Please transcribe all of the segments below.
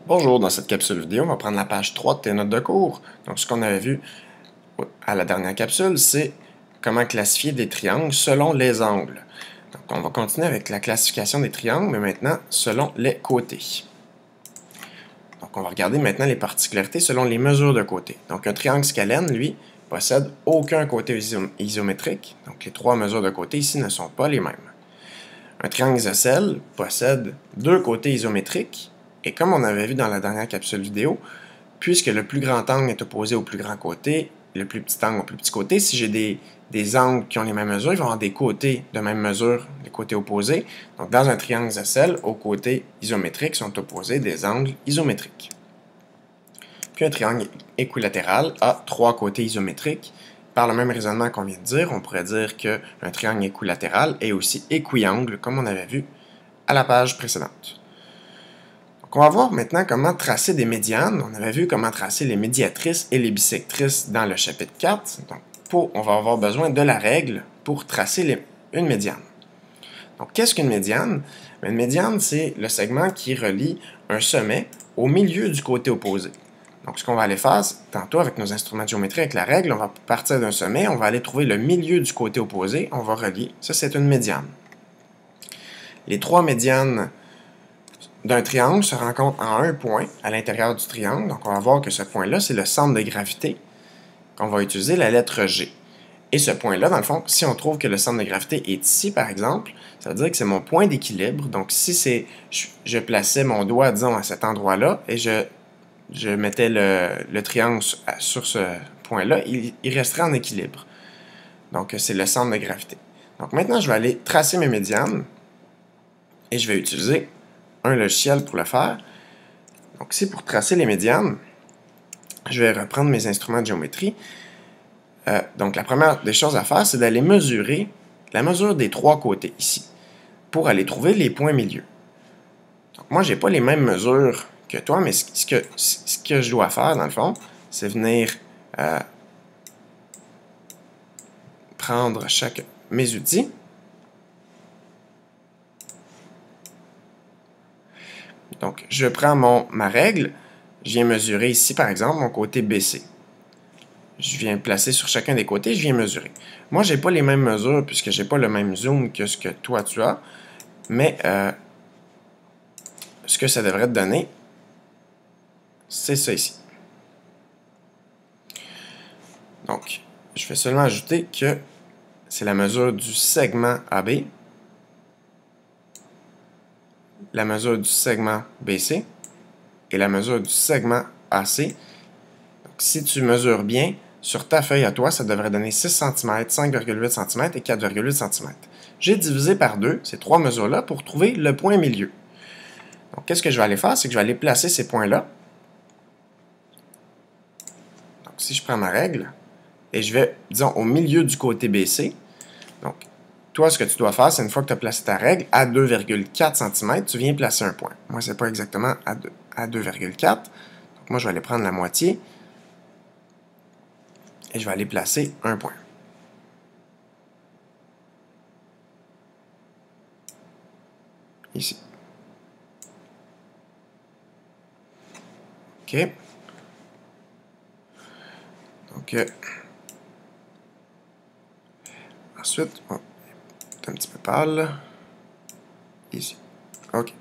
Bonjour, dans cette capsule vidéo, on va prendre la page 3 de tes notes de cours. Donc, ce qu'on avait vu à la dernière capsule, c'est comment classifier des triangles selon les angles. Donc, on va continuer avec la classification des triangles, mais maintenant selon les côtés. Donc, on va regarder maintenant les particularités selon les mesures de côté. Donc, un triangle scalène, lui, possède aucun côté isométrique. Donc, les trois mesures de côté ici ne sont pas les mêmes. Un triangle isocèle possède deux côtés isométriques, et comme on avait vu dans la dernière capsule vidéo, puisque le plus grand angle est opposé au plus grand côté, le plus petit angle au plus petit côté, si j'ai des angles qui ont les mêmes mesures, ils vont avoir des côtés de même mesure, des côtés opposés. Donc dans un triangle isocèle, aux côtés isométriques sont opposés des angles isométriques. Puis un triangle équilatéral a trois côtés isométriques. Par le même raisonnement qu'on vient de dire, on pourrait dire qu'un triangle équilatéral est aussi équiangle, comme on avait vu à la page précédente. Donc, on va voir maintenant comment tracer des médianes. On avait vu comment tracer les médiatrices et les bisectrices dans le chapitre 4. Donc, on va avoir besoin de la règle pour tracer une médiane. Donc, qu'est-ce qu'une médiane? Une médiane, c'est le segment qui relie un sommet au milieu du côté opposé. Donc, ce qu'on va aller faire, tantôt avec nos instruments de géométrie, avec la règle, on va partir d'un sommet, on va aller trouver le milieu du côté opposé, on va relier. Ça, c'est une médiane. Les trois médianes d'un triangle se rencontrent en un point à l'intérieur du triangle. Donc, on va voir que ce point-là, c'est le centre de gravité qu'on va utiliser la lettre G. Et ce point-là, dans le fond, si on trouve que le centre de gravité est ici, par exemple, ça veut dire que c'est mon point d'équilibre. Donc, si je plaçais mon doigt, disons, à cet endroit-là, et je mettais le triangle sur ce point-là, il resterait en équilibre. Donc, c'est le centre de gravité. Donc, maintenant, je vais aller tracer mes médianes et je vais utiliser un logiciel pour le faire. Donc, ici, pour tracer les médianes, je vais reprendre mes instruments de géométrie. Donc, la première des choses à faire, c'est d'aller mesurer la mesure des trois côtés ici pour aller trouver les points milieux. Donc, moi, je n'ai pas les mêmes mesures que toi, mais ce que je dois faire, dans le fond, c'est venir prendre mes outils. Donc, je prends ma règle, je viens mesurer ici, par exemple, mon côté BC. Je viens placer sur chacun des côtés, je viens mesurer. Moi, je n'ai pas les mêmes mesures puisque je n'ai pas le même zoom que ce que toi tu as, mais ce que ça devrait te donner, c'est ça ici. Donc, je vais seulement ajouter que c'est la mesure du segment AB, la mesure du segment BC et la mesure du segment AC. Donc, si tu mesures bien, sur ta feuille à toi, ça devrait donner 6 cm, 5,8 cm et 4,8 cm. J'ai divisé par 2 ces trois mesures-là pour trouver le point milieu. Donc, qu'est-ce que je vais aller faire? C'est que je vais aller placer ces points-là. Donc, si je prends ma règle, et je vais, disons, au milieu du côté BC. Donc, toi, ce que tu dois faire, c'est une fois que tu as placé ta règle, à 2,4 cm, tu viens placer un point. Moi, ce n'est pas exactement à 2,4. Donc, moi, je vais aller prendre la moitié et je vais aller placer un point. Ici. OK. Donc, ensuite, c'est un petit peu pâle. Ici. OK.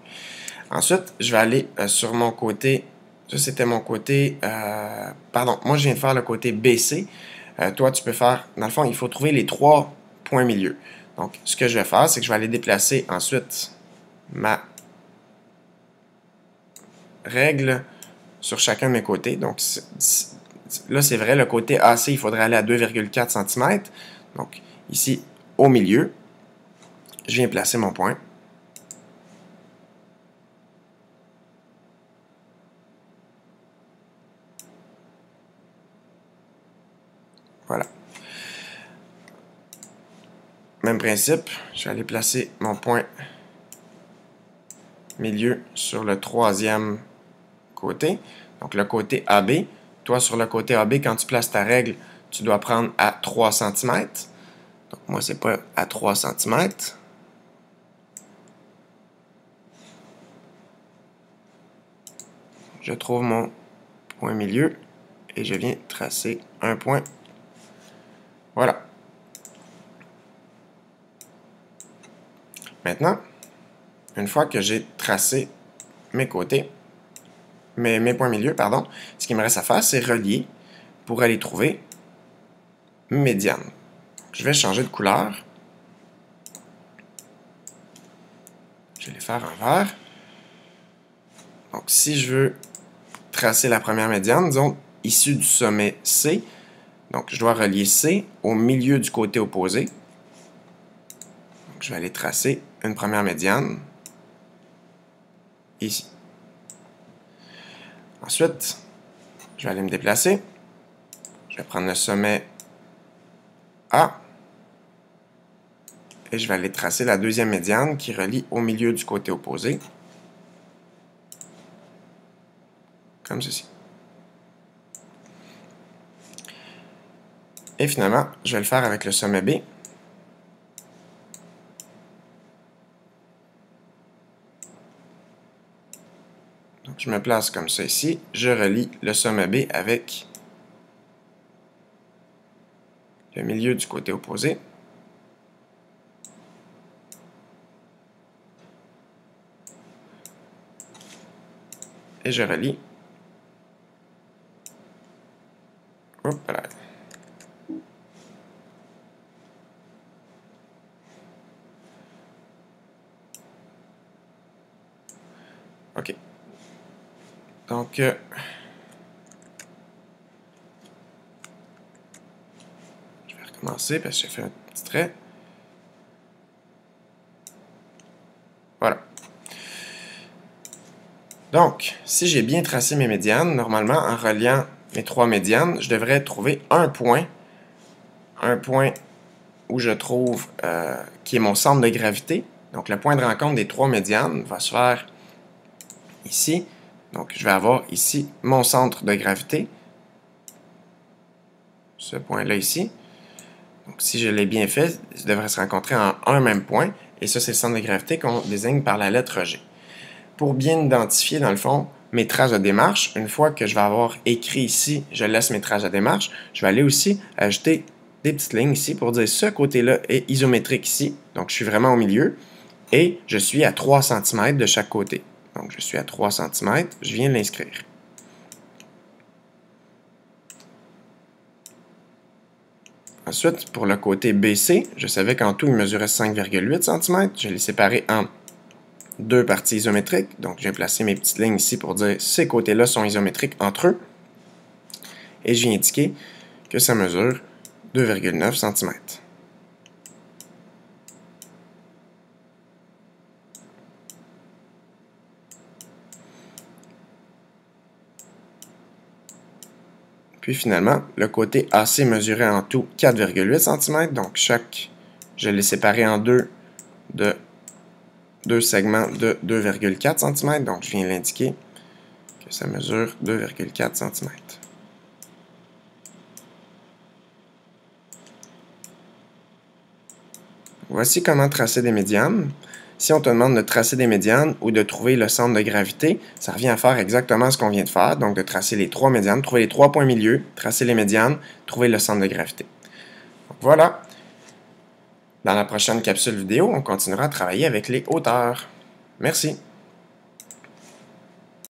Ensuite, je vais aller sur mon côté. Ça, c'était mon côté. Pardon, moi, je viens de faire le côté BC. Toi, tu peux faire. Dans le fond, il faut trouver les trois points milieu. Donc, ce que je vais faire, c'est que je vais aller déplacer ensuite ma règle sur chacun de mes côtés. Donc, là, c'est vrai, le côté AC, il faudrait aller à 2,4 cm. Donc, ici, au milieu, je viens placer mon point. Voilà. Même principe, je vais aller placer mon point milieu sur le troisième côté. Donc, le côté AB. Toi, sur le côté AB, quand tu places ta règle, tu dois prendre à 3 cm. Donc, moi, c'est pas à 3 cm. je trouve mon point milieu et je viens tracer un point. Voilà. Maintenant, une fois que j'ai tracé mes côtés, mes points milieu, pardon, ce qu'il me reste à faire, c'est relier pour aller trouver médiane. Je vais changer de couleur. Je vais les faire en vert. Donc, si je veux tracer la première médiane, disons, issue du sommet C, donc je dois relier C au milieu du côté opposé. Donc, je vais aller tracer une première médiane ici. Ensuite, je vais aller me déplacer. Je vais prendre le sommet A et je vais aller tracer la deuxième médiane qui relie au milieu du côté opposé. Comme ceci. Et finalement, je vais le faire avec le sommet B. Donc, je me place comme ça ici. Je relie le sommet B avec le milieu du côté opposé. Et je relie. Hop là. OK. Donc, je vais recommencer parce que j'ai fait un petit trait. Voilà. Donc, si j'ai bien tracé mes médianes, normalement, en reliant mes trois médianes, je devrais trouver un point où je trouve qui est mon centre de gravité. Donc, le point de rencontre des trois médianes va se faire ici. Donc, je vais avoir ici mon centre de gravité. Ce point-là ici. Donc, si je l'ai bien fait, ça devrait se rencontrer en un même point. Et ça, c'est le centre de gravité qu'on désigne par la lettre G. Pour bien identifier, dans le fond, mes traces de démarche, une fois que je vais avoir écrit ici, je laisse mes traces de démarche, je vais aller aussi ajouter des petites lignes ici pour dire ce côté-là est isométrique ici. Donc, je suis vraiment au milieu. Et je suis à 3 cm de chaque côté. Donc, je suis à 3 cm, je viens de l'inscrire. Ensuite, pour le côté BC, je savais qu'en tout, il mesurait 5,8 cm. Je l'ai séparé en deux parties isométriques. Donc, j'ai placé mes petites lignes ici pour dire ces côtés-là sont isométriques entre eux. Et je viens indiquer que ça mesure 2,9 cm. Puis finalement, le côté AC mesurait en tout 4,8 cm. Donc, je l'ai séparé en deux segments de 2,4 cm. Donc, je viens l'indiquer que ça mesure 2,4 cm. Voici comment tracer des médianes. Si on te demande de tracer des médianes ou de trouver le centre de gravité, ça revient à faire exactement ce qu'on vient de faire, donc de tracer les trois médianes, trouver les trois points milieu, tracer les médianes, trouver le centre de gravité. Donc voilà. Dans la prochaine capsule vidéo, on continuera à travailler avec les hauteurs. Merci.